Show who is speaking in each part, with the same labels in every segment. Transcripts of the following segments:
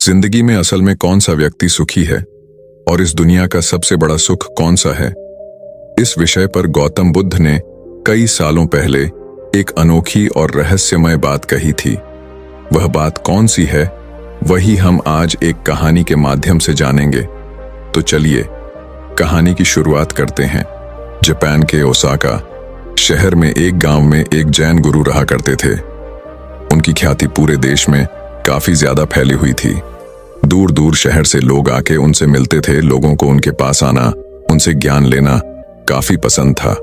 Speaker 1: जिंदगी में असल में कौन सा व्यक्ति सुखी है और इस दुनिया का सबसे बड़ा सुख कौन सा है? इस विषय पर गौतम बुद्ध ने कई सालों पहले एक अनोखी और रहस्यमय बात कही थी। वह बात कौन सी है, वही हम आज एक कहानी के माध्यम से जानेंगे। तो चलिए कहानी की शुरुआत करते हैं। जापान के ओसाका शहर में एक गांव में एक जैन गुरु रहा करते थे। उनकी ख्याति पूरे देश में काफी ज्यादा फैली हुई थी। दूर दूर शहर से लोग आके उनसे मिलते थे। लोगों को उनके पास आना, उनसे ज्ञान लेना काफी पसंद था।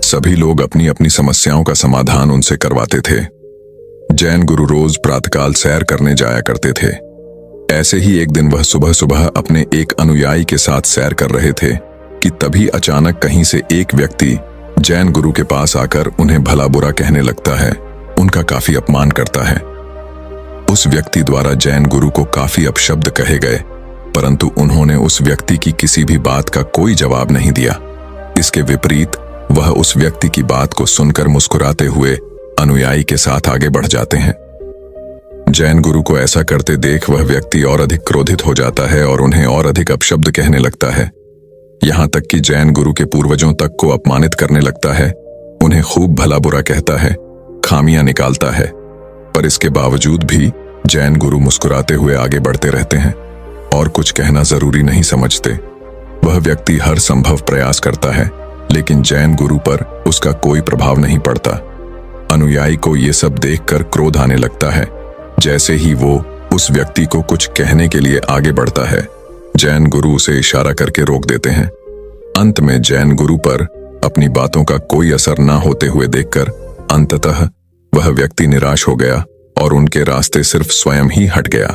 Speaker 1: सभी लोग अपनी अपनी समस्याओं का समाधान उनसे करवाते थे। जैन गुरु रोज प्रातःकाल सैर करने जाया करते थे। ऐसे ही एक दिन वह सुबह सुबह अपने एक अनुयायी के साथ सैर कर रहे थे कि तभी अचानक कहीं से एक व्यक्ति जैन गुरु के पास आकर उन्हें भला बुरा कहने लगता है, उनका काफी अपमान करता है। उस व्यक्ति द्वारा जैन गुरु को काफी अपशब्द कहे गए, परंतु उन्होंने उस व्यक्ति की किसी भी बात का कोई जवाब नहीं दिया। इसके विपरीत वह उस व्यक्ति की बात को सुनकर मुस्कुराते हुए अनुयायी के साथ आगे बढ़ जाते हैं। जैन गुरु को ऐसा करते देख वह व्यक्ति और अधिक क्रोधित हो जाता है और उन्हें और अधिक अपशब्द कहने लगता है। यहां तक कि जैन गुरु के पूर्वजों तक को अपमानित करने लगता है। उन्हें खूब भला बुरा कहता है, खामियां निकालता है। पर इसके बावजूद भी जैन गुरु मुस्कुराते हुए आगे बढ़ते रहते हैं और कुछ कहना जरूरी नहीं समझते। वह व्यक्ति हर संभव प्रयास करता है, लेकिन जैन गुरु पर उसका कोई प्रभाव नहीं पड़ता। अनुयायी को ये सब देखकर क्रोध आने लगता है। जैसे ही वो उस व्यक्ति को कुछ कहने के लिए आगे बढ़ता है, जैन गुरु उसे इशारा करके रोक देते हैं। अंत में जैन गुरु पर अपनी बातों का कोई असर न होते हुए देखकर अंततः वह व्यक्ति निराश हो गया और उनके रास्ते सिर्फ स्वयं ही हट गया।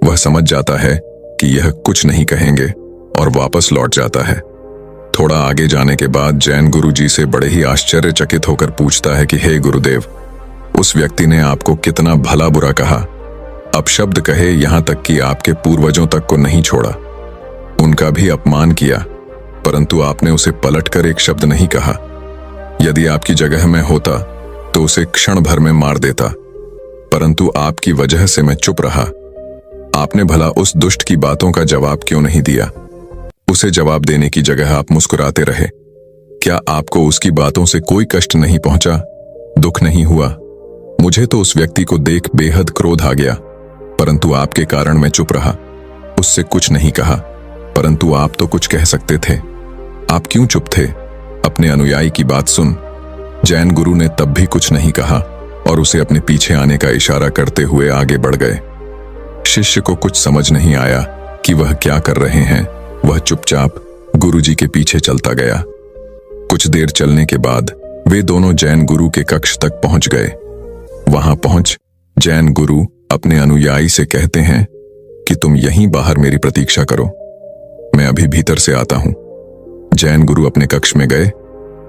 Speaker 1: वह समझ जाता है कि यह कुछ नहीं कहेंगे और वापस लौट जाता है। थोड़ा आगे जाने के बाद जैन गुरु जी से बड़े ही आश्चर्यचकित होकर पूछता है कि हे गुरुदेव, उस व्यक्ति ने आपको कितना भला बुरा कहा, अपशब्द कहे, यहां तक कि आपके पूर्वजों तक को नहीं छोड़ा। उनका भी अपमान किया, परंतु आपने उसे पलटकर एक शब्द नहीं कहा। यदि आपकी जगह में होता तो उसे क्षण भर में मार देता, परंतु आपकी वजह से मैं चुप रहा। आपने भला उस दुष्ट की बातों का जवाब क्यों नहीं दिया? उसे जवाब देने की जगह आप मुस्कुराते रहे। क्या आपको उसकी बातों से कोई कष्ट नहीं पहुंचा, दुख नहीं हुआ? मुझे तो उस व्यक्ति को देख बेहद क्रोध आ गया, परंतु आपके कारण मैं चुप रहा, उससे कुछ नहीं कहा। परंतु आप तो कुछ कह सकते थे, आप क्यों चुप थे? अपने अनुयायी की बात सुन। जैन गुरु ने तब भी कुछ नहीं कहा और उसे अपने पीछे आने का इशारा करते हुए आगे बढ़ गए। शिष्य को कुछ समझ नहीं आया कि वह क्या कर रहे हैं। वह चुपचाप गुरुजी के पीछे चलता गया। कुछ देर चलने के बाद वे दोनों जैन गुरु के कक्ष तक पहुंच गए। वहां पहुंच जैन गुरु अपने अनुयायी से कहते हैं कि तुम यहीं बाहर मेरी प्रतीक्षा करो, मैं अभी भीतर से आता हूं। जैन गुरु अपने कक्ष में गए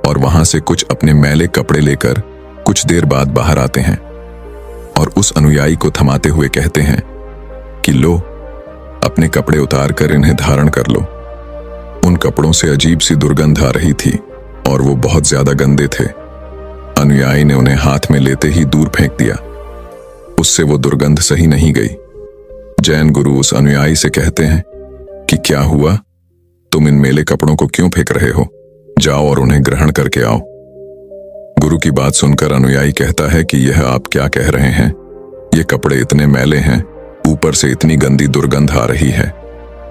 Speaker 1: और वहां से कुछ अपने मैले कपड़े लेकर कुछ देर बाद बाहर आते हैं और उस अनुयायी को थमाते हुए कहते हैं कि लो, अपने कपड़े उतार कर इन्हें धारण कर लो। उन कपड़ों से अजीब सी दुर्गंध आ रही थी और वो बहुत ज्यादा गंदे थे। अनुयायी ने उन्हें हाथ में लेते ही दूर फेंक दिया। उससे वो दुर्गंध सही नहीं गई। जैन गुरु उस अनुयायी से कहते हैं कि क्या हुआ, तुम इन मैले कपड़ों को क्यों फेंक रहे हो? जाओ और उन्हें ग्रहण करके आओ। गुरु की बात सुनकर अनुयायी कहता है कि यह आप क्या कह रहे हैं? ये कपड़े इतने मैले हैं, ऊपर से इतनी गंदी दुर्गंध आ रही है,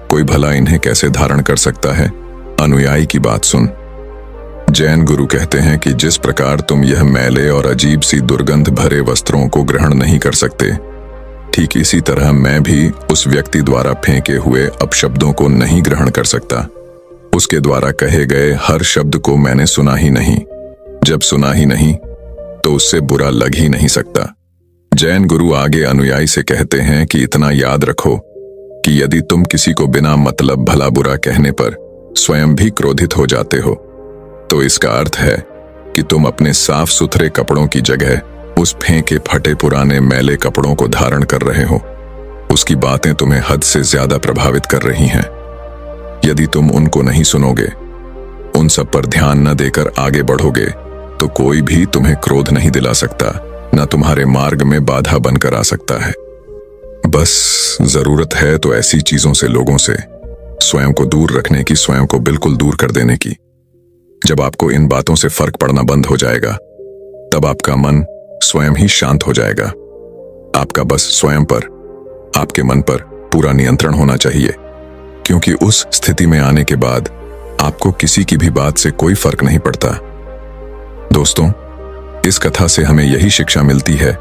Speaker 1: कोई भला इन्हें कैसे धारण कर सकता है? अनुयायी की बात सुन। जैन गुरु कहते हैं कि जिस प्रकार तुम यह मैले और अजीब सी दुर्गंध भरे वस्त्रों को ग्रहण नहीं कर सकते, ठीक इसी तरह मैं भी उस व्यक्ति द्वारा फेंके हुए अपशब्दों को नहीं ग्रहण कर सकता। उसके द्वारा कहे गए हर शब्द को मैंने सुना ही नहीं। जब सुना ही नहीं तो उससे बुरा लग ही नहीं सकता। जैन गुरु आगे अनुयायी से कहते हैं कि इतना याद रखो कि यदि तुम किसी को बिना मतलब भला बुरा कहने पर स्वयं भी क्रोधित हो जाते हो, तो इसका अर्थ है कि तुम अपने साफ सुथरे कपड़ों की जगह उस फेंके फटे पुराने मैले कपड़ों को धारण कर रहे हो। उसकी बातें तुम्हें हद से ज्यादा प्रभावित कर रही हैं। यदि तुम उनको नहीं सुनोगे, उन सब पर ध्यान न देकर आगे बढ़ोगे, तो कोई भी तुम्हें क्रोध नहीं दिला सकता, न तुम्हारे मार्ग में बाधा बनकर आ सकता है। बस जरूरत है तो ऐसी चीजों से, लोगों से स्वयं को दूर रखने की, स्वयं को बिल्कुल दूर कर देने की। जब आपको इन बातों से फर्क पड़ना बंद हो जाएगा, तब आपका मन स्वयं ही शांत हो जाएगा। आपका बस स्वयं पर, आपके मन पर पूरा नियंत्रण होना चाहिए, क्योंकि उस स्थिति में आने के बाद आपको किसी की भी बात से कोई फर्क नहीं पड़ता। दोस्तों, इस कथा से हमें यही शिक्षा मिलती है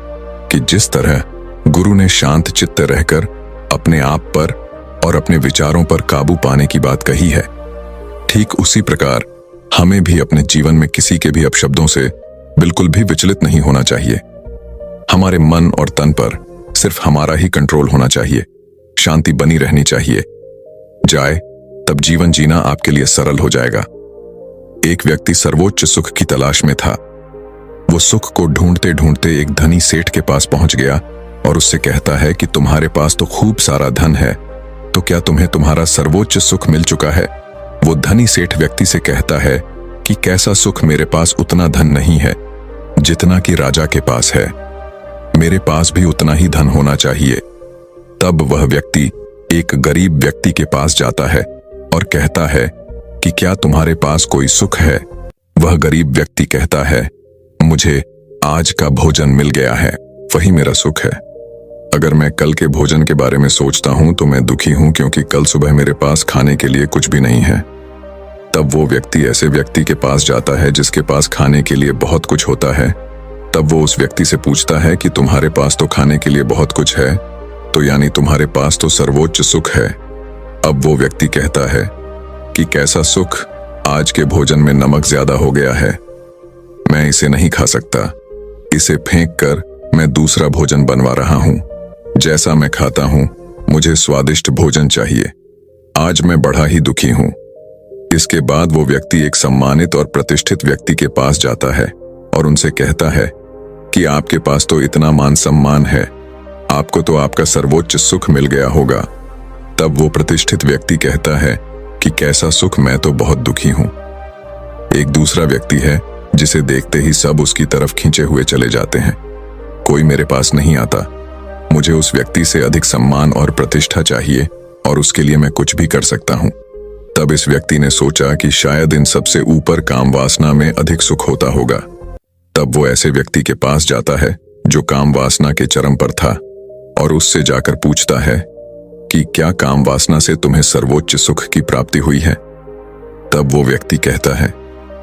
Speaker 1: कि जिस तरह गुरु ने शांत चित्त रहकर अपने आप पर और अपने विचारों पर काबू पाने की बात कही है, ठीक उसी प्रकार हमें भी अपने जीवन में किसी के भी अपशब्दों से बिल्कुल भी विचलित नहीं होना चाहिए। हमारे मन और तन पर सिर्फ हमारा ही कंट्रोल होना चाहिए, शांति बनी रहनी चाहिए जाए, तब जीवन जीना आपके लिए सरल हो जाएगा। एक व्यक्ति सर्वोच्च सुख की तलाश में था। वो सुख को ढूंढते ढूंढते एक धनी सेठ के पास पहुंच गया और उससे कहता है कि तुम्हारे पास तो खूब सारा धन है, तो क्या तुम्हें तुम्हारा सर्वोच्च सुख मिल चुका है? वो धनी सेठ व्यक्ति से कहता है कि कैसा सुख, मेरे पास उतना धन नहीं है जितना कि राजा के पास है, मेरे पास भी उतना ही धन होना चाहिए। तब वह व्यक्ति एक गरीब व्यक्ति के पास जाता है और कहता है कि क्या तुम्हारे पास कोई सुख है? वह गरीब व्यक्ति कहता है, मुझे आज का भोजन मिल गया है, वही मेरा सुख है। अगर मैं कल के भोजन के बारे में सोचता हूं तो मैं दुखी हूं, क्योंकि कल सुबह मेरे पास खाने के लिए कुछ भी नहीं है। तब वो व्यक्ति ऐसे व्यक्ति के पास जाता है जिसके पास खाने के लिए बहुत कुछ होता है। तब वो उस व्यक्ति से पूछता है कि तुम्हारे पास तो खाने के लिए बहुत कुछ है, तो यानी तुम्हारे पास तो सर्वोच्च सुख है। अब वो व्यक्ति कहता है कि कैसा सुख, आज के भोजन में नमक ज्यादा हो गया है, मैं इसे नहीं खा सकता, इसे फेंक कर मैं दूसरा भोजन बनवा रहा हूं। जैसा मैं खाता हूं, मुझे स्वादिष्ट भोजन चाहिए। आज मैं बड़ा ही दुखी हूं। इसके बाद वो व्यक्ति एक सम्मानित और प्रतिष्ठित व्यक्ति के पास जाता है और उनसे कहता है कि आपके पास तो इतना मान सम्मान है, आपको तो आपका सर्वोच्च सुख मिल गया होगा। तब वो प्रतिष्ठित व्यक्ति कहता है कि कैसा सुख, मैं तो बहुत दुखी हूं। एक दूसरा व्यक्ति है जिसे देखते ही सब उसकी तरफ खींचे हुए चले जाते हैं। कोई मेरे पास नहीं आता, मुझे उस व्यक्ति से अधिक सम्मान और प्रतिष्ठा चाहिए और उसके लिए मैं कुछ भी कर सकता हूं। तब इस व्यक्ति ने सोचा कि शायद इन सबसे ऊपर काम वासना में अधिक सुख होता होगा। तब वो ऐसे व्यक्ति के पास जाता है जो काम वासना के चरम पर था और उससे जाकर पूछता है कि क्या काम वासना से तुम्हें सर्वोच्च सुख की प्राप्ति हुई है? तब वो व्यक्ति कहता है,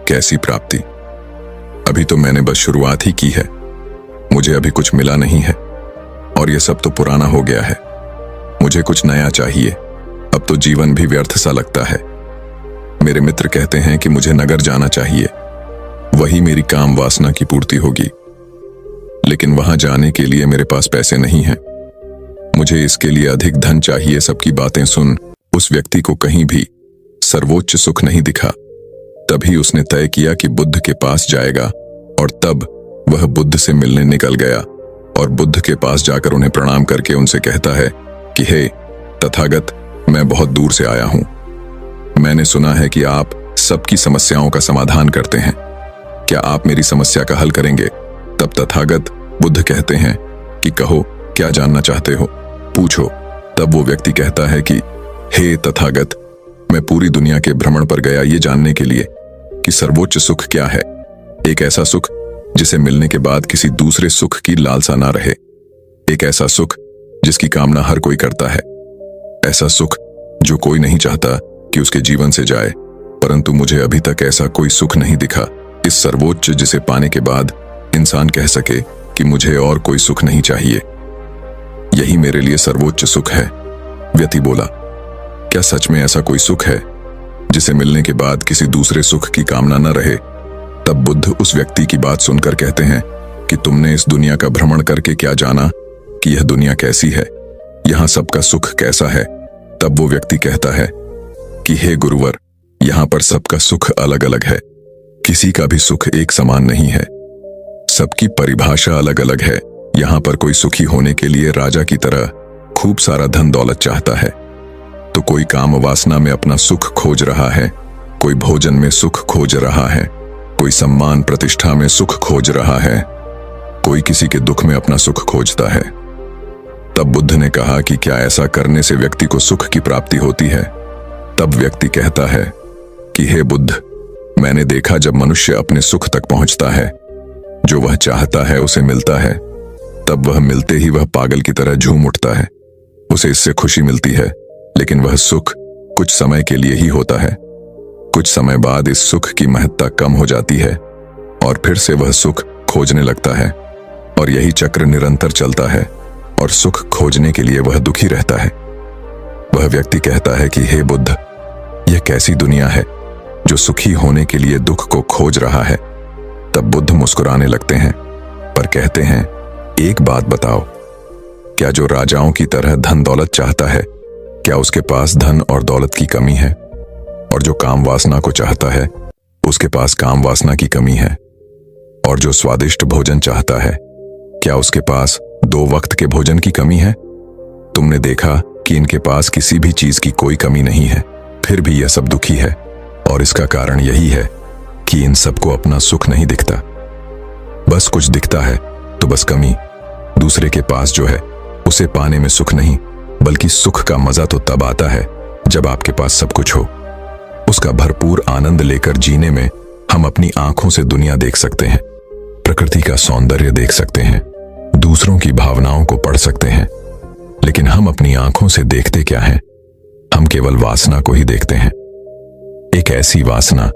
Speaker 1: कैसी प्राप्ति, अभी तो मैंने बस शुरुआत ही की है, मुझे अभी कुछ मिला नहीं है और ये सब तो पुराना हो गया है, मुझे कुछ नया चाहिए, अब तो जीवन भी व्यर्थ सा लगता है। मेरे मित्र कहते हैं कि मुझे नगर जाना चाहिए, वही मेरी काम वासना की पूर्ति होगी, लेकिन वहां जाने के लिए मेरे पास पैसे नहीं हैं, मुझे इसके लिए अधिक धन चाहिए। सबकी बातें सुन उस व्यक्ति को कहीं भी सर्वोच्च सुख नहीं दिखा। तभी उसने तय किया कि बुद्ध के पास जाएगा और तब वह बुद्ध से मिलने निकल गया और बुद्ध के पास जाकर उन्हें प्रणाम करके उनसे कहता है कि हे तथागत, मैं बहुत दूर से आया हूं, मैंने सुना है कि आप सबकी समस्याओं का समाधान करते हैं, क्या आप मेरी समस्या का हल करेंगे? तब तथागत बुद्ध कहते हैं कि कहो, क्या जानना चाहते हो, पूछो। तब वो व्यक्ति कहता है कि हे तथागत, मैं पूरी दुनिया के भ्रमण पर गया ये जानने के लिए कि सर्वोच्च सुख क्या है, एक ऐसा सुख जिसे मिलने के बाद किसी दूसरे सुख की लालसा ना रहे, एक ऐसा सुख जिसकी कामना हर कोई करता है, ऐसा सुख जो कोई नहीं चाहता कि उसके जीवन से जाए, परंतु मुझे अभी तक ऐसा कोई सुख नहीं दिखा, इस सर्वोच्च जिसे पाने के बाद इंसान कह सके कि मुझे और कोई सुख नहीं चाहिए, यही मेरे लिए सर्वोच्च सुख है। व्यक्ति बोला, क्या सच में ऐसा कोई सुख है जिसे मिलने के बाद किसी दूसरे सुख की कामना न रहे? तब बुद्ध उस व्यक्ति की बात सुनकर कहते हैं कि तुमने इस दुनिया का भ्रमण करके क्या जाना कि यह दुनिया कैसी है, यहाँ सबका सुख कैसा है? तब वो व्यक्ति कहता है कि हे गुरुवर, यहाँ पर सबका सुख अलग अलग है, किसी का भी सुख एक समान नहीं है, सबकी परिभाषा अलग अलग है। यहाँ पर कोई सुखी होने के लिए राजा की तरह खूब सारा धन दौलत चाहता है, तो कोई काम वासना में अपना सुख खोज रहा है, कोई भोजन में सुख खोज रहा है, कोई सम्मान प्रतिष्ठा में सुख खोज रहा है, कोई किसी के दुख में अपना सुख खोजता है। तब बुद्ध ने कहा कि क्या ऐसा करने से व्यक्ति को सुख की प्राप्ति होती है? तब व्यक्ति कहता है कि हे बुद्ध, मैंने देखा जब मनुष्य अपने सुख तक पहुंचता है, जो वह चाहता है उसे मिलता है, तब वह मिलते ही वह पागल की तरह झूम उठता है। उसे इससे खुशी मिलती है, लेकिन वह सुख कुछ समय के लिए ही होता है। कुछ समय बाद इस सुख की महत्ता कम हो जाती है और फिर से वह सुख खोजने लगता है, और यही चक्र निरंतर चलता है और सुख खोजने के लिए वह दुखी रहता है। वह व्यक्ति कहता है कि हे बुद्ध, यह कैसी दुनिया है जो सुखी होने के लिए दुख को खोज रहा है। तब बुद्ध मुस्कुराने लगते हैं, पर कहते हैं, एक बात बताओ, क्या जो राजाओं की तरह धन दौलत चाहता है, क्या उसके पास धन और दौलत की कमी है? और जो काम वासना को चाहता है, उसके पास काम वासना की कमी है? और जो स्वादिष्ट भोजन चाहता है, क्या उसके पास 2 वक्त के भोजन की कमी है? तुमने देखा कि इनके पास किसी भी चीज की कोई कमी नहीं है, फिर भी यह सब दुखी है, और इसका कारण यही है कि इन सबको अपना सुख नहीं दिखता। बस कुछ दिखता है तो बस कमी। दूसरे के पास जो है उसे पाने में सुख नहीं, बल्कि सुख का मजा तो तब आता है जब आपके पास सब कुछ हो। उसका भरपूर आनंद लेकर जीने में हम अपनी आंखों से दुनिया देख सकते हैं, प्रकृति का सौंदर्य देख सकते हैं, दूसरों की भावनाओं को पढ़ सकते हैं, लेकिन हम अपनी आंखों से देखते क्या हैं? हम केवल वासना को ही देखते हैं। एक ऐसी वासना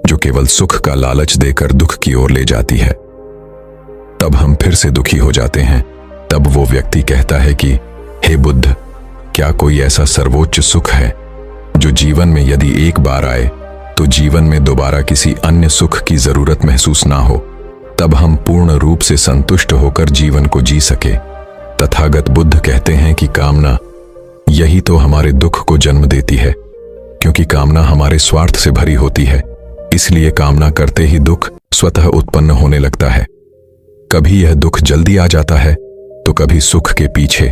Speaker 1: जो केवल सुख का लालच देकर दुख की ओर ले जाती है। तब हम फिर से दुखी हो जाते हैं। तब वो व्यक्ति कहता है कि हे बुद्ध, क्या कोई ऐसा सर्वोच्च सुख है जो जीवन में यदि एक बार आए तो जीवन में दोबारा किसी अन्य सुख की जरूरत महसूस ना हो, तब हम पूर्ण रूप से संतुष्ट होकर जीवन को जी सके? तथागत बुद्ध कहते हैं कि कामना यही तो हमारे दुख को जन्म देती है, क्योंकि कामना हमारे स्वार्थ से भरी होती है। इसलिए कामना करते ही दुख स्वतः उत्पन्न होने लगता है। कभी यह दुख जल्दी आ जाता है तो कभी सुख के पीछे,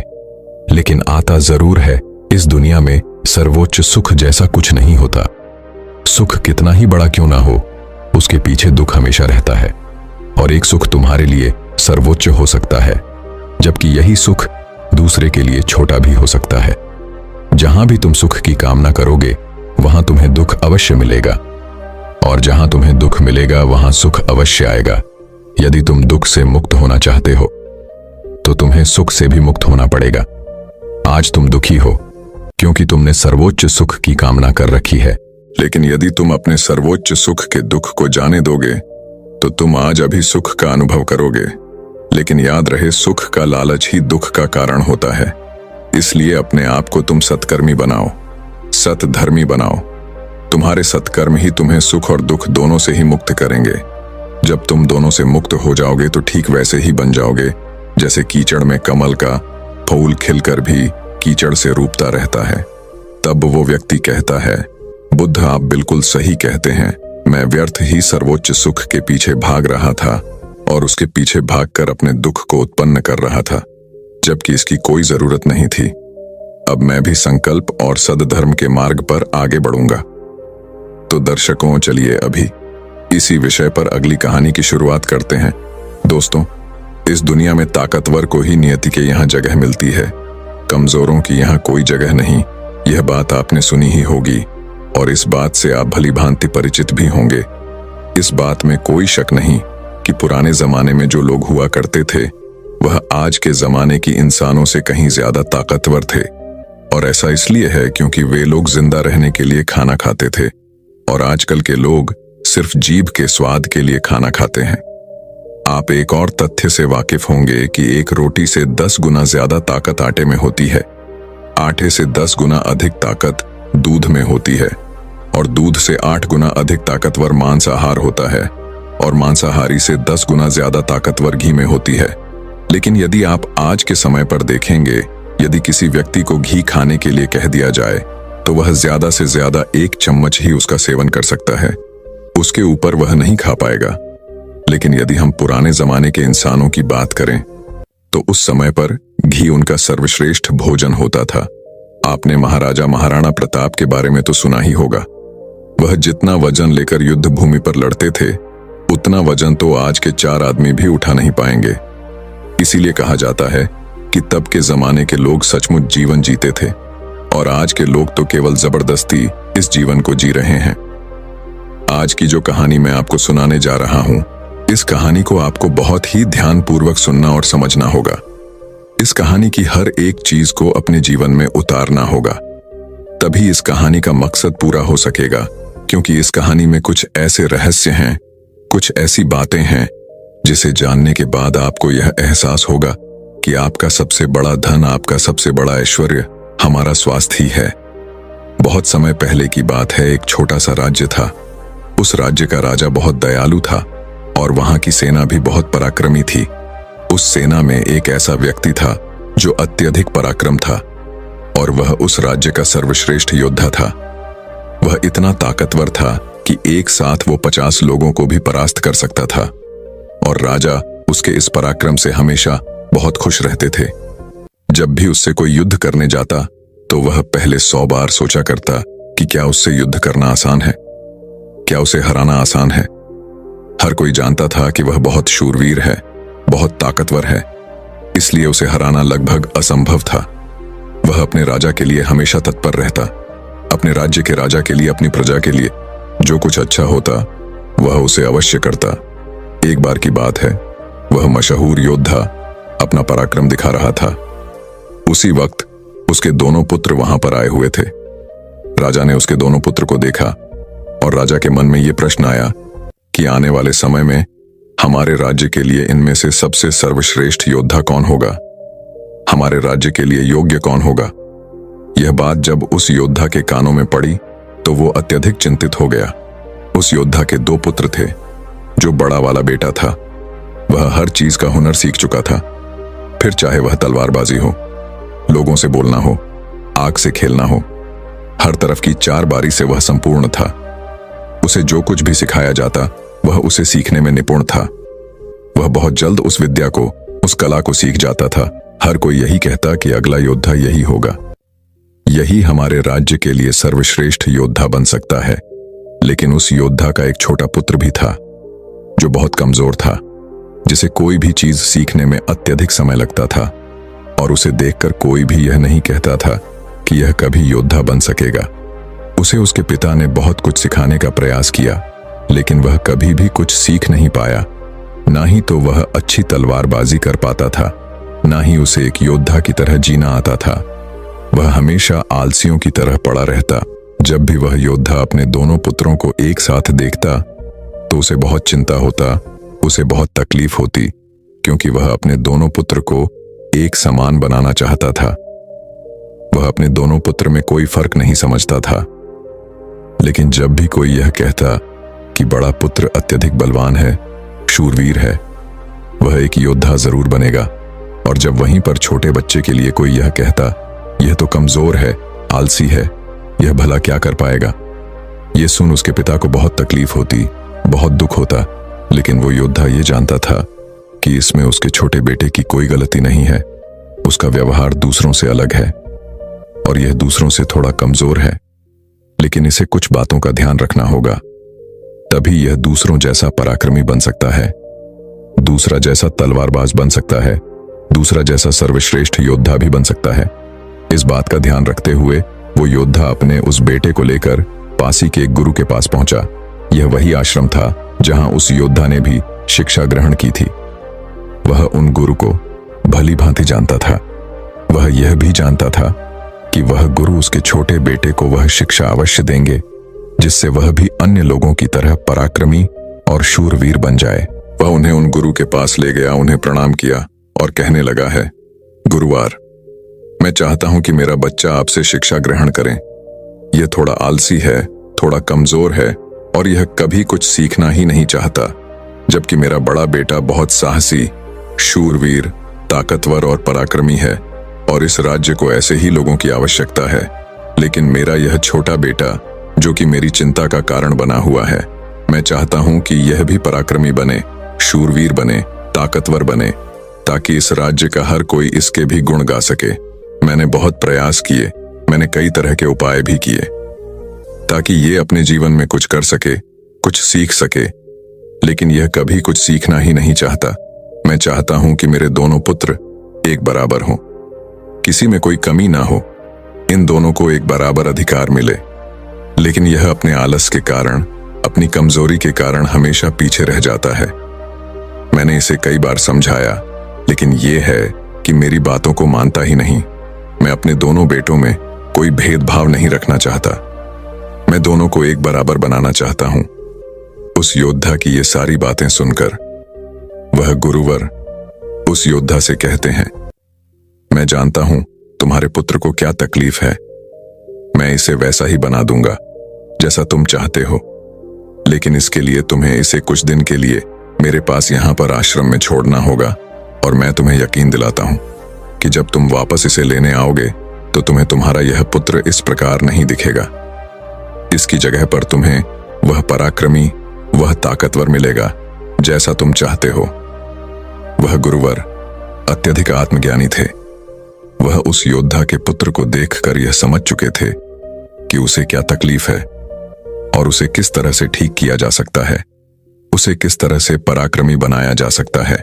Speaker 1: लेकिन आता जरूर है। इस दुनिया में सर्वोच्च सुख जैसा कुछ नहीं होता। सुख कितना ही बड़ा क्यों ना हो, उसके पीछे दुख हमेशा रहता है। और एक सुख तुम्हारे लिए सर्वोच्च हो सकता है, जबकि यही सुख दूसरे के लिए छोटा भी हो सकता है। जहां भी तुम सुख की कामना करोगे, वहां तुम्हें दुख अवश्य मिलेगा, और जहां तुम्हें दुख मिलेगा वहां सुख अवश्य आएगा। यदि तुम दुख से मुक्त होना चाहते हो तो तुम्हें सुख से भी मुक्त होना पड़ेगा। आज तुम दुखी हो क्योंकि तुमने सर्वोच्च सुख की कामना कर रखी है, लेकिन यदि तुम अपने सर्वोच्च सुख के दुख को जाने दोगे तो तुम आज अभी सुख का अनुभव करोगे। लेकिन याद रहे, सुख का लालच ही दुख का कारण होता है। इसलिए अपने आप को तुम सत्कर्मी बनाओ, सतधर्मी बनाओ। तुम्हारे सत्कर्म ही तुम्हें सुख और दुख दोनों से ही मुक्त करेंगे। जब तुम दोनों से मुक्त हो जाओगे तो ठीक वैसे ही बन जाओगे जैसे कीचड़ में कमल का फूल खिलकर भी कीचड़ से रूपता रहता है। तब वो व्यक्ति कहता है, बुद्ध आप बिल्कुल सही कहते हैं, मैं व्यर्थ ही सर्वोच्च सुख के पीछे भाग रहा था और उसके पीछे भागकर अपने दुख को उत्पन्न कर रहा था, जबकि इसकी कोई जरूरत नहीं थी। अब मैं भी संकल्प और सद्धर्म के मार्ग पर आगे बढ़ूंगा। तो दर्शकों, चलिए अभी इसी विषय पर अगली कहानी की शुरुआत करते हैं। दोस्तों, इस दुनिया में ताकतवर को ही नियति के यहाँ जगह मिलती है, कमजोरों की यहाँ कोई जगह नहीं। यह बात आपने सुनी ही होगी और इस बात से आप भली भांति परिचित भी होंगे। इस बात में कोई शक नहीं कि पुराने जमाने में जो लोग हुआ करते थे वह आज के जमाने की इंसानों से कहीं ज्यादा ताकतवर थे। और ऐसा इसलिए है क्योंकि वे लोग जिंदा रहने के लिए खाना खाते थे और आजकल के लोग सिर्फ जीभ के स्वाद के लिए खाना खाते हैं। आप एक और तथ्य से वाकिफ होंगे कि एक रोटी से 10 गुना ज्यादा ताकत आटे में होती है, आटे से 10 गुना अधिक ताकत दूध में होती है और दूध से 8 गुना अधिक ताकतवर मांसाहार होता है और मांसाहारी से 10 गुना ज्यादा ताकतवर घी में होती है। लेकिन यदि आप आज के समय पर देखेंगे, यदि किसी व्यक्ति को घी खाने के लिए कह दिया जाए तो वह ज्यादा से ज्यादा 1 चम्मच ही उसका सेवन कर सकता है, उसके ऊपर वह नहीं खा पाएगा। लेकिन यदि हम पुराने जमाने के इंसानों की बात करें तो उस समय पर घी उनका सर्वश्रेष्ठ भोजन होता था। आपने महाराजा महाराणा प्रताप के बारे में तो सुना ही होगा। वह जितना वजन लेकर युद्ध भूमि पर लड़ते थे, उतना वजन तो आज के 4 आदमी भी उठा नहीं पाएंगे। इसीलिए कहा जाता है कि तब के जमाने के लोग सचमुच जीवन जीते थे और आज के लोग तो केवल जबरदस्ती इस जीवन को जी रहे हैं। आज की जो कहानी मैं आपको सुनाने जा रहा हूं, इस कहानी को आपको बहुत ही ध्यानपूर्वक सुनना और समझना होगा। इस कहानी की हर एक चीज को अपने जीवन में उतारना होगा, तभी इस कहानी का मकसद पूरा हो सकेगा। क्योंकि इस कहानी में कुछ ऐसे रहस्य हैं, कुछ ऐसी बातें हैं जिसे जानने के बाद आपको यह एहसास होगा कि आपका सबसे बड़ा धन, आपका सबसे बड़ा ऐश्वर्य हमारा स्वास्थ्य ही है। बहुत समय पहले की बात है, एक छोटा सा राज्य था। उस राज्य का राजा बहुत दयालु था और वहां की सेना भी बहुत पराक्रमी थी। उस सेना में एक ऐसा व्यक्ति था जो अत्यधिक पराक्रम था और वह उस राज्य का सर्वश्रेष्ठ योद्धा था। वह इतना ताकतवर था कि एक साथ वो 50 लोगों को भी परास्त कर सकता था और राजा उसके इस पराक्रम से हमेशा बहुत खुश रहते थे। जब भी उससे कोई युद्ध करने जाता तो वह पहले 100 बार सोचा करता कि क्या उससे युद्ध करना आसान है, क्या उसे हराना आसान है। हर कोई जानता था कि वह बहुत शूरवीर है, बहुत ताकतवर है, इसलिए उसे हराना लगभग असंभव था। वह अपने राजा के लिए हमेशा तत्पर रहता, अपने राज्य के राजा के लिए, अपनी प्रजा के लिए जो कुछ अच्छा होता वह उसे अवश्य करता। एक बार की बात है, वह मशहूर योद्धा अपना पराक्रम दिखा रहा था। उसी वक्त उसके दोनों पुत्र वहां पर आए हुए थे। राजा ने उसके दोनों पुत्र को देखा और राजा के मन में यह प्रश्न आया कि आने वाले समय में हमारे राज्य के लिए इनमें से सबसे सर्वश्रेष्ठ योद्धा कौन होगा, हमारे राज्य के लिए योग्य कौन होगा। यह बात जब उस योद्धा के कानों में पड़ी तो वो अत्यधिक चिंतित हो गया। उस योद्धा के 2 पुत्र थे। जो बड़ा वाला बेटा था वह हर चीज का हुनर सीख चुका था, फिर चाहे वह तलवारबाजी हो, लोगों से बोलना हो, आग से खेलना हो, हर तरफ की 4 बारी से वह संपूर्ण था। उसे जो कुछ भी सिखाया जाता वह उसे सीखने में निपुण था। वह बहुत जल्द उस विद्या को, उस कला को सीख जाता था। हर कोई यही कहता कि अगला योद्धा यही होगा, यही हमारे राज्य के लिए सर्वश्रेष्ठ योद्धा बन सकता है। लेकिन उस योद्धा का एक छोटा पुत्र भी था जो बहुत कमजोर था, जिसे कोई भी चीज सीखने में अत्यधिक समय लगता था और उसे देखकर कोई भी यह नहीं कहता था कि यह कभी योद्धा बन सकेगा। उसे उसके पिता ने बहुत कुछ सिखाने का प्रयास किया, लेकिन वह कभी भी कुछ सीख नहीं पाया। ना ही तो वह अच्छी तलवारबाजी कर पाता था, ना ही उसे एक योद्धा की तरह जीना आता था। वह हमेशा आलसियों की तरह पड़ा रहता। जब भी वह योद्धा अपने दोनों पुत्रों को एक साथ देखता तो उसे बहुत चिंता होता, उसे बहुत तकलीफ होती, क्योंकि वह अपने दोनों पुत्र को एक समान बनाना चाहता था। वह अपने दोनों पुत्र में कोई फर्क नहीं समझता था। लेकिन जब भी कोई यह कहता कि बड़ा पुत्र अत्यधिक बलवान है, शूरवीर है, वह एक योद्धा जरूर बनेगा, और जब वहीं पर छोटे बच्चे के लिए कोई यह कहता यह तो कमजोर है, आलसी है, यह भला क्या कर पाएगा, यह सुन उसके पिता को बहुत तकलीफ होती, बहुत दुख होता। लेकिन वो योद्धा ये जानता था कि इसमें उसके छोटे बेटे की कोई गलती नहीं है। उसका व्यवहार दूसरों से अलग है और यह दूसरों से थोड़ा कमजोर है, लेकिन इसे कुछ बातों का ध्यान रखना होगा, तभी यह दूसरों जैसा पराक्रमी बन सकता है, दूसरा जैसा तलवारबाज बन सकता है, दूसरा जैसा सर्वश्रेष्ठ योद्धा भी बन सकता है। इस बात का ध्यान रखते हुए वो योद्धा अपने उस बेटे को लेकर पास ही के एक गुरु के पास पहुंचा। यह वही आश्रम था जहां उस योद्धा ने भी शिक्षा ग्रहण की थी। वह उन गुरु को भली भांति जानता था। वह यह भी जानता था कि वह गुरु उसके छोटे बेटे को वह शिक्षा अवश्य देंगे जिससे वह भी अन्य लोगों की तरह पराक्रमी और शूरवीर बन जाए। वह उन्हें उन गुरु के पास ले गया, उन्हें प्रणाम किया और कहने लगा है, गुरुवार, मैं चाहता हूं कि मेरा बच्चा आपसे शिक्षा ग्रहण करे। यह थोड़ा आलसी है, थोड़ा कमजोर है और यह कभी कुछ सीखना ही नहीं चाहता, जबकि मेरा बड़ा बेटा बहुत साहसी, शूरवीर, ताकतवर और पराक्रमी है और इस राज्य को ऐसे ही लोगों की आवश्यकता है। लेकिन मेरा यह छोटा बेटा जो कि मेरी चिंता का कारण बना हुआ है, मैं चाहता हूं कि यह भी पराक्रमी बने, शूरवीर बने, ताकतवर बने, ताकि इस राज्य का हर कोई इसके भी गुण गा सके। मैंने बहुत प्रयास किए, मैंने कई तरह के उपाय भी किए ताकि ये अपने जीवन में कुछ कर सके, कुछ सीख सके, लेकिन यह कभी कुछ सीखना ही नहीं चाहता। मैं चाहता हूं कि मेरे दोनों पुत्र एक बराबर हों। किसी में कोई कमी ना हो, इन दोनों को एक बराबर अधिकार मिले। लेकिन यह अपने आलस के कारण, अपनी कमजोरी के कारण हमेशा पीछे रह जाता है। मैंने इसे कई बार समझाया, लेकिन यह है कि मेरी बातों को मानता ही नहीं। मैं अपने दोनों बेटों में कोई भेदभाव नहीं रखना चाहता। मैं दोनों को एक बराबर बनाना चाहता हूं। उस योद्धा की ये सारी बातें सुनकर वह गुरुवर उस योद्धा से कहते हैं, मैं जानता हूं तुम्हारे पुत्र को क्या तकलीफ है। मैं इसे वैसा ही बना दूंगा जैसा तुम चाहते हो, लेकिन इसके लिए तुम्हें इसे कुछ दिन के लिए मेरे पास यहां पर आश्रम में छोड़ना होगा। और मैं तुम्हें यकीन दिलाता हूं कि जब तुम वापस इसे लेने आओगे तो तुम्हें तुम्हारा यह पुत्र इस प्रकार नहीं दिखेगा। इसकी जगह पर तुम्हें वह पराक्रमी, वह ताकतवर मिलेगा जैसा तुम चाहते हो। वह गुरुवर अत्यधिक आत्मज्ञानी थे। वह उस योद्धा के पुत्र को देखकर यह समझ चुके थे कि उसे क्या तकलीफ है और उसे किस तरह से ठीक किया जा सकता है, उसे किस तरह से पराक्रमी बनाया जा सकता है,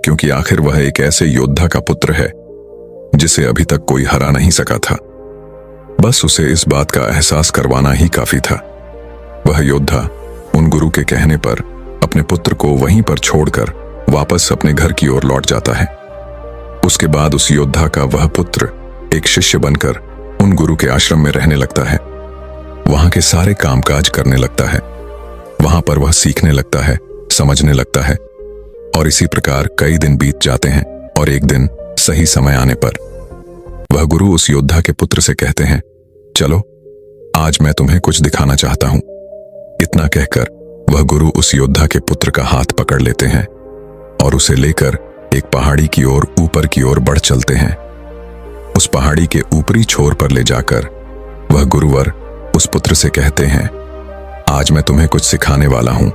Speaker 1: क्योंकि आखिर वह एक ऐसे योद्धा का पुत्र है जिसे अभी तक कोई हरा नहीं सका था। बस उसे इस बात का एहसास करवाना ही काफी था। वह योद्धा उन गुरु के कहने पर अपने पुत्र को वहीं पर छोड़कर वापस अपने घर की ओर लौट जाता है। उसके बाद उस योद्धा का वह पुत्र एक शिष्य बनकर उन गुरु के आश्रम में रहने लगता है। वहां के सारे कामकाज करने लगता है। वहां पर वह सीखने लगता है, समझने लगता है। और इसी प्रकार कई दिन बीत जाते हैं और एक दिन सही समय आने पर वह गुरु उस योद्धा के पुत्र से कहते हैं, चलो आज मैं तुम्हें कुछ दिखाना चाहता हूं। इतना कहकर वह गुरु उस योद्धा के पुत्र का हाथ पकड़ लेते हैं और उसे लेकर एक पहाड़ी की ओर ऊपर की ओर बढ़ चलते हैं। उस पहाड़ी के ऊपरी छोर पर ले जाकर वह गुरुवर उस पुत्र से कहते हैं, आज मैं तुम्हें कुछ सिखाने वाला हूं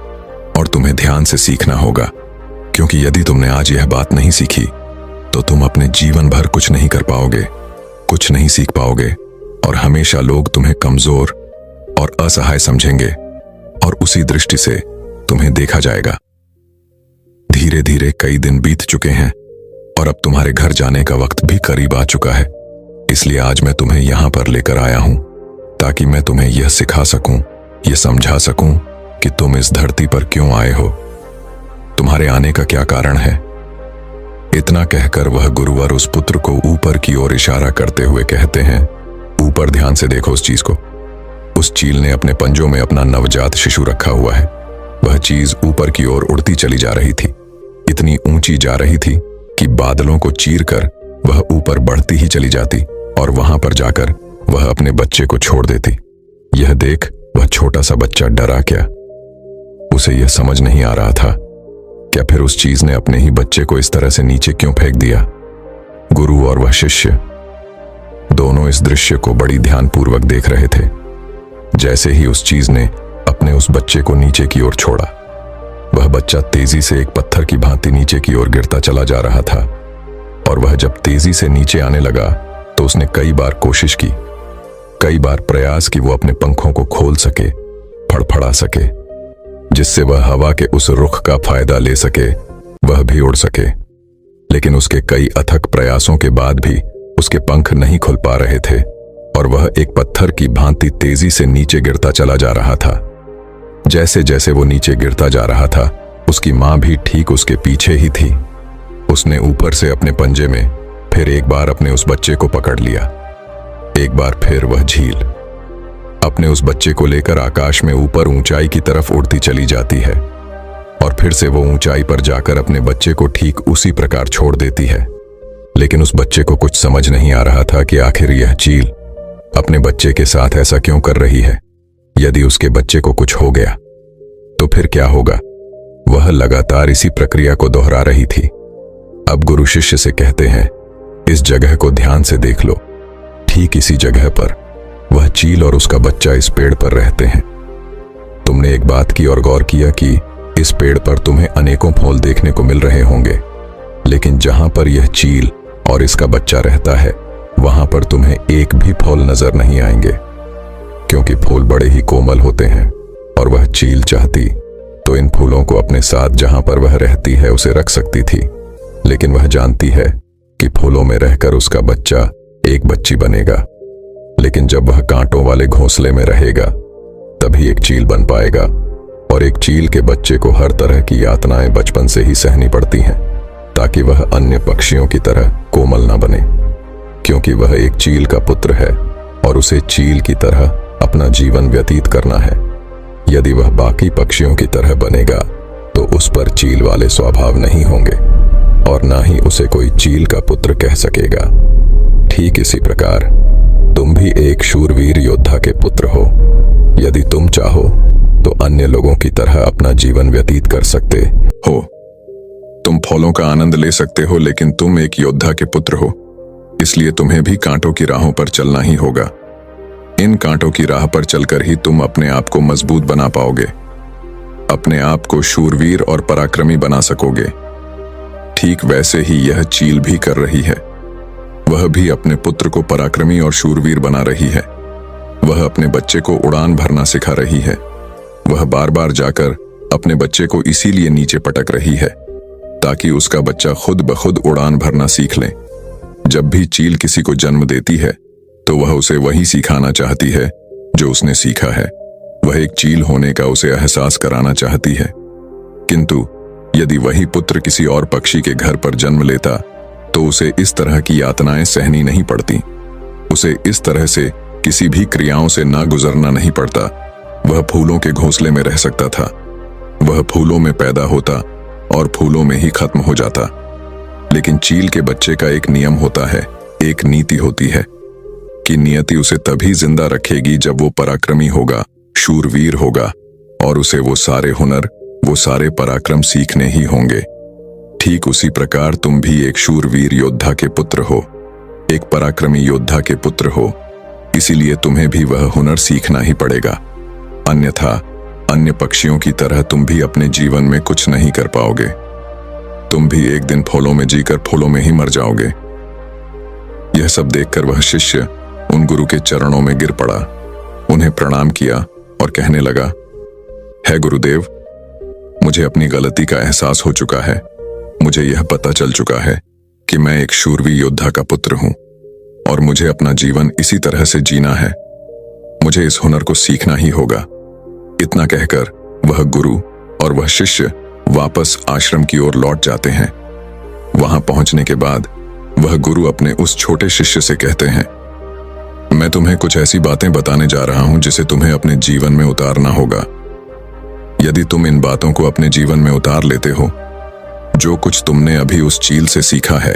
Speaker 1: और तुम्हें ध्यान से सीखना होगा, क्योंकि यदि तुमने आज यह बात नहीं सीखी तो तुम अपने जीवन भर कुछ नहीं कर पाओगे, कुछ नहीं सीख पाओगे और हमेशा लोग तुम्हें कमजोर और असहाय समझेंगे और उसी दृष्टि से तुम्हें देखा जाएगा। धीरे धीरे कई दिन बीत चुके हैं और अब तुम्हारे घर जाने का वक्त भी करीब आ चुका है। इसलिए आज मैं तुम्हें यहां पर लेकर आया हूं ताकि मैं तुम्हें यह सिखा सकूं, यह समझा सकूं कि तुम इस धरती पर क्यों आए हो, तुम्हारे आने का क्या कारण है। इतना कहकर वह गुरुवर उस पुत्र को ऊपर की ओर इशारा करते हुए कहते हैं, ऊपर ध्यान से देखो उस चीज को। उस चील ने अपने पंजों में अपना नवजात शिशु रखा हुआ है। वह चीज ऊपर की ओर उड़ती चली जा रही थी, इतनी ऊंची जा रही थी कि बादलों को चीरकर वह ऊपर बढ़ती ही चली जाती और वहां पर जाकर वह अपने बच्चे को छोड़ देती। यह देख वह छोटा सा बच्चा डरा क्या। उसे यह समझ नहीं आ रहा था क्या फिर उस चीज ने अपने ही बच्चे को इस तरह से नीचे क्यों फेंक दिया। गुरु और वह शिष्य दोनों इस दृश्य को बड़ी ध्यानपूर्वक देख रहे थे। जैसे ही उस चीज ने अपने उस बच्चे को नीचे की ओर छोड़ा, वह बच्चा तेजी से एक पत्थर की भांति नीचे की ओर गिरता चला जा रहा था। और वह जब तेजी से नीचे आने लगा तो उसने कई बार कोशिश की, कई बार प्रयास की वो अपने पंखों को खोल सके, फड़फड़ा सके, जिससे वह हवा के उस रुख का फायदा ले सके, वह भी उड़ सके। लेकिन उसके कई अथक प्रयासों के बाद भी उसके पंख नहीं खुल पा रहे थे और वह एक पत्थर की भांति तेजी से नीचे गिरता चला जा रहा था। जैसे जैसे वो नीचे गिरता जा रहा था, उसकी मां भी ठीक उसके पीछे ही थी। उसने ऊपर से अपने पंजे में फिर एक बार अपने उस बच्चे को पकड़ लिया। एक बार फिर वह झील अपने उस बच्चे को लेकर आकाश में ऊपर ऊंचाई की तरफ उड़ती चली जाती है और फिर से वो ऊंचाई पर जाकर अपने बच्चे को ठीक उसी प्रकार छोड़ देती है। लेकिन उस बच्चे को कुछ समझ नहीं आ रहा था कि आखिर यह चील अपने बच्चे के साथ ऐसा क्यों कर रही है। यदि उसके बच्चे को कुछ हो गया तो फिर क्या होगा। वह लगातार इसी प्रक्रिया को दोहरा रही थी। अब गुरु शिष्य से कहते हैं, इस जगह को ध्यान से देख लो। ठीक इसी जगह पर वह चील और उसका बच्चा इस पेड़ पर रहते हैं। तुमने एक बात की और गौर किया कि इस पेड़ पर तुम्हें अनेकों फूल देखने को मिल रहे होंगे, लेकिन जहां पर यह चील और इसका बच्चा रहता है वहां पर तुम्हें एक भी फूल नजर नहीं आएंगे, क्योंकि फूल बड़े ही कोमल होते हैं और वह चील चाहती तो इन फूलों को अपने साथ जहां पर वह रहती है उसे रख सकती थी। लेकिन वह जानती है कि फूलों में रहकर उसका बच्चा एक बच्ची बनेगा, लेकिन जब वह कांटों वाले घोंसले में रहेगा तभी एक चील बन पाएगा। और एक चील के बच्चे को हर तरह की यातनाएं बचपन से ही सहनी पड़ती हैं ताकि वह अन्य पक्षियों की तरह कोमल ना बने, क्योंकि वह एक चील का पुत्र है और उसे चील की तरह अपना जीवन व्यतीत करना है। यदि वह बाकी पक्षियों की तरह बनेगा तो उस पर चील वाले स्वभाव नहीं होंगे और ना ही उसे कोई चील का पुत्र कह सकेगा। ठीक इसी प्रकार तुम भी एक शूरवीर योद्धा के पुत्र हो। यदि तुम चाहो तो अन्य लोगों की तरह अपना जीवन व्यतीत कर सकते हो। तुम फलों का आनंद ले सकते हो, लेकिन तुम एक योद्धा के पुत्र हो, इसलिए तुम्हें भी कांटों की राहों पर चलना ही होगा। इन कांटों की राह पर चलकर ही तुम अपने आप को मजबूत बना पाओगे, अपने आप को शूरवीर और पराक्रमी बना सकोगे। ठीक वैसे ही यह चील भी कर रही है। वह भी अपने पुत्र को पराक्रमी और शूरवीर बना रही है। वह अपने बच्चे को उड़ान भरना सिखा रही है। वह बार बार जाकर अपने बच्चे को इसीलिए नीचे पटक रही है ताकि उसका बच्चा खुद ब खुद उड़ान भरना सीख ले। जब भी चील किसी को जन्म देती है तो वह उसे वही सिखाना चाहती है जो उसने सीखा है। वह एक चील होने का उसे एहसास कराना चाहती है। किंतु यदि वही पुत्र किसी और पक्षी के घर पर जन्म लेता तो उसे इस तरह की यातनाएं सहनी नहीं पड़ती। उसे इस तरह से किसी भी क्रियाओं से ना गुजरना नहीं पड़ता। वह फूलों के घोंसले में रह सकता था। वह फूलों में पैदा होता और फूलों में ही खत्म हो जाता। लेकिन चील के बच्चे का एक नियम होता है, एक नीति होती है कि नियति उसे तभी जिंदा रखेगी जब वो पराक्रमी होगा, शूरवीर होगा और उसे वो सारे हुनर, वो सारे पराक्रम सीखने ही होंगे। ठीक उसी प्रकार तुम भी एक शूरवीर योद्धा के पुत्र हो, एक पराक्रमी योद्धा के पुत्र हो, इसीलिए तुम्हें भी वह हुनर सीखना ही पड़ेगा। अन्यथा अन्य पक्षियों की तरह तुम भी अपने जीवन में कुछ नहीं कर पाओगे। तुम भी एक दिन फूलों में जीकर फूलों में ही मर जाओगे। यह सब देखकर वह शिष्य उन गुरु के चरणों में गिर पड़ा, उन्हें प्रणाम किया और कहने लगा, है गुरुदेव, मुझे अपनी गलती का एहसास हो चुका है। मुझे यह पता चल चुका है कि मैं एक शूरवीर योद्धा का पुत्र हूं और मुझे अपना जीवन इसी तरह से जीना है। मुझे इस हुनर को सीखना ही होगा। इतना कहकर वह गुरु और वह शिष्य वापस आश्रम की ओर लौट जाते हैं। वहां पहुंचने के बाद वह गुरु अपने उस छोटे शिष्य से कहते हैं, मैं तुम्हें कुछ ऐसी बातें बताने जा रहा हूं जिसे तुम्हें अपने जीवन में उतारना होगा। यदि तुम इन बातों को अपने जीवन में उतार लेते हो, जो कुछ तुमने अभी उस चील से सीखा है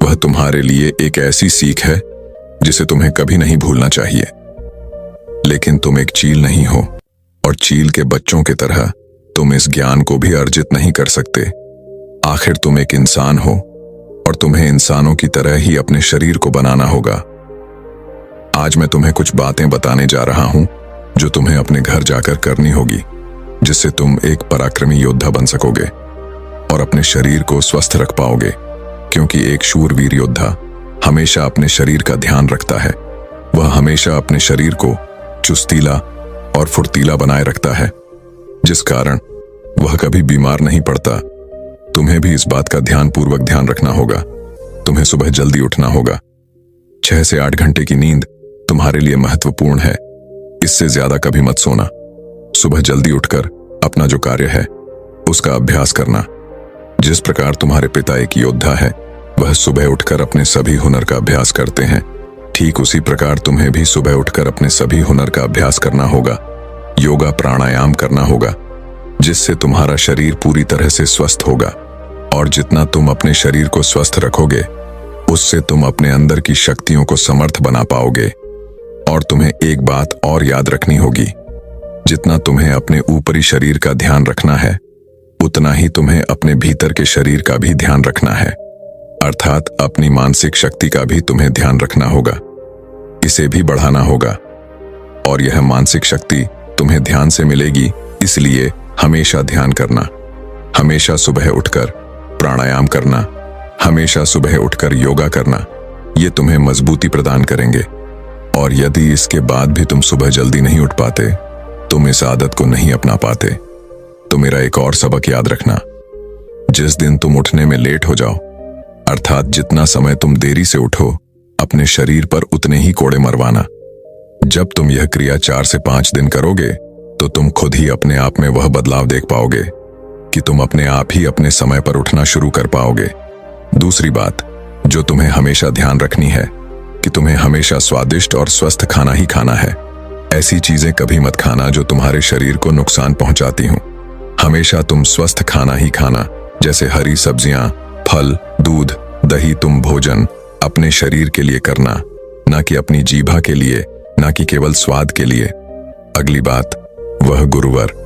Speaker 1: वह तुम्हारे लिए एक ऐसी सीख है जिसे तुम्हें कभी नहीं भूलना चाहिए। लेकिन तुम एक चील नहीं हो और चील के बच्चों की तरह तुम इस ज्ञान को भी अर्जित नहीं कर सकते। आखिर तुम एक इंसान हो और तुम्हें इंसानों की तरह ही अपने शरीर को बनाना होगा। आज मैं तुम्हें कुछ बातें बताने जा रहा हूं जो तुम्हें अपने घर जाकर करनी होगी, जिससे तुम एक पराक्रमी योद्धा बन सकोगे और अपने शरीर को स्वस्थ रख पाओगे, क्योंकि एक शूरवीर योद्धा हमेशा अपने शरीर का ध्यान रखता है। वह हमेशा अपने शरीर को चुस्तीला और फुर्तीला बनाए रखता है, जिस कारण वह कभी बीमार नहीं पड़ता। तुम्हें भी इस बात का ध्यानपूर्वक ध्यान रखना होगा। तुम्हें सुबह जल्दी उठना होगा। 6 से 8 घंटे की नींद तुम्हारे लिए महत्वपूर्ण है। इससे ज्यादा कभी मत सोना। सुबह जल्दी उठकर अपना जो कार्य है उसका अभ्यास करना। जिस प्रकार तुम्हारे पिता एक योद्धा है, वह सुबह उठकर अपने सभी हुनर का अभ्यास करते हैं, ठीक उसी प्रकार तुम्हें भी सुबह उठकर अपने सभी हुनर का अभ्यास करना होगा। योगा प्राणायाम करना होगा, जिससे तुम्हारा शरीर पूरी तरह से स्वस्थ होगा। और जितना तुम अपने शरीर को स्वस्थ रखोगे, उससे तुम अपने अंदर की शक्तियों को समर्थ बना पाओगे। और तुम्हें एक बात और याद रखनी होगी, जितना तुम्हें अपने ऊपरी शरीर का ध्यान रखना है, उतना ही तुम्हें अपने भीतर के शरीर का भी ध्यान रखना है, अर्थात अपनी मानसिक शक्ति का भी तुम्हें ध्यान रखना होगा। इसे भी बढ़ाना होगा। और यह मानसिक शक्ति तुम्हें ध्यान से मिलेगी, इसलिए हमेशा ध्यान करना, हमेशा सुबह उठकर प्राणायाम करना, हमेशा सुबह उठकर योगा करना। ये तुम्हें मजबूती प्रदान करेंगे। और यदि इसके बाद भी तुम सुबह जल्दी नहीं उठ पाते, तुम इस आदत को नहीं अपना पाते, तो मेरा एक और सबक याद रखना। जिस दिन तुम उठने में लेट हो जाओ, अर्थात जितना समय तुम देरी से उठो, अपने शरीर पर उतने ही कोड़े मरवाना। जब तुम यह क्रिया 4 से 5 दिन करोगे तो तुम खुद ही अपने आप में वह बदलाव देख पाओगे कि तुम अपने आप ही अपने समय पर उठना शुरू कर पाओगे। दूसरी बात जो तुम्हें हमेशा ध्यान रखनी है कि तुम्हें हमेशा स्वादिष्ट और स्वस्थ खाना ही खाना है। ऐसी चीजें कभी मत खाना जो तुम्हारे शरीर को नुकसान पहुंचाती हों। हमेशा तुम स्वस्थ खाना ही खाना, जैसे हरी सब्जियां, फल, दूध, दही। तुम भोजन अपने शरीर के लिए करना, ना कि अपनी जीभा के लिए, ना कि केवल स्वाद के लिए। अगली बात, वह गुरुवर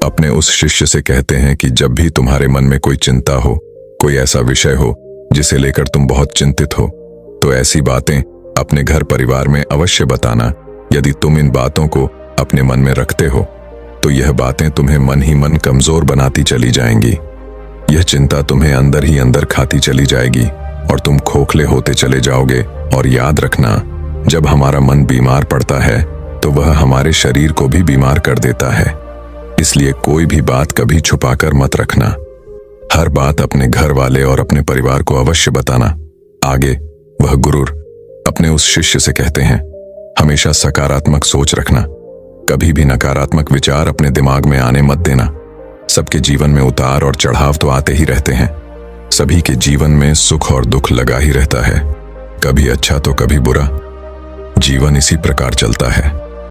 Speaker 1: अपने उस शिष्य से कहते हैं कि जब भी तुम्हारे मन में कोई चिंता हो, कोई ऐसा विषय हो जिसे लेकर तुम बहुत चिंतित हो, तो ऐसी बातें अपने घर परिवार में अवश्य बताना। यदि तुम इन बातों को अपने मन में रखते हो तो यह बातें तुम्हें मन ही मन कमजोर बनाती चली जाएंगी। यह चिंता तुम्हें अंदर ही अंदर खाती चली जाएगी और तुम खोखले होते चले जाओगे। और याद रखना, जब हमारा मन बीमार पड़ता है तो वह हमारे शरीर को भी बीमार कर देता है। इसलिए कोई भी बात कभी छुपाकर मत रखना। हर बात अपने घर वाले और अपने परिवार को अवश्य बताना। आगे वह गुरुर अपने उस शिष्य से कहते हैं, हमेशा सकारात्मक सोच रखना। कभी भी नकारात्मक विचार अपने दिमाग में आने मत देना। सबके जीवन में उतार और चढ़ाव तो आते ही रहते हैं। सभी के जीवन में सुख और दुख लगा ही रहता है, कभी अच्छा तो कभी बुरा। जीवन इसी प्रकार चलता है।